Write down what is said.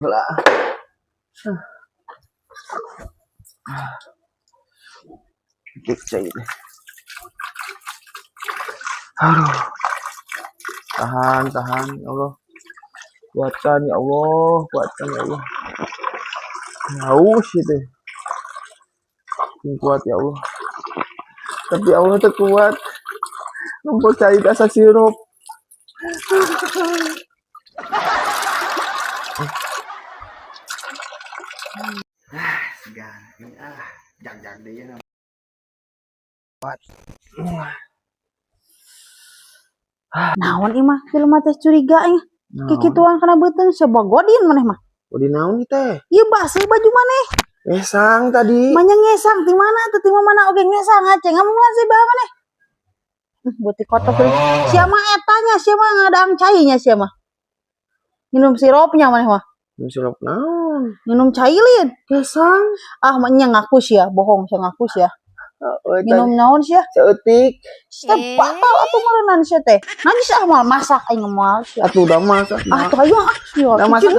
Lah. Dikit ini. Aduh. Tahan, ya Allah. Kuatkan ya Allah, kuatkan ya Allah. Haus itu. Kuat ya Allah. Tapi Allah tuh kuat. Nampak cair asa sirup. Segan ini jag deh ya. Kuat. Naon imah film teh curiganya kikituan kana beuteung sebagodin maneh mah. Godin naon teh? Ieu baseuh baju maneh. Ngesang tadi. Manya ngesang ti mana teh ti mana oge ngesang aceng ngamungan sih bae maneh. Beuti kotok deui. Sia mah etanya sia mah ngadang cainya sia mah. Minum sirupnya maneh mah. Minum sirup naon? Minum cailin. Ngesang. Manya ngaku sia, bohong sia ngaku sia. Minum naon sia? Seeutik. Sia batal atuh meureunnan sia teh. Najis mah masak aing moal sia. Atuh udah masak. Atuh ayo sia. Udah masak.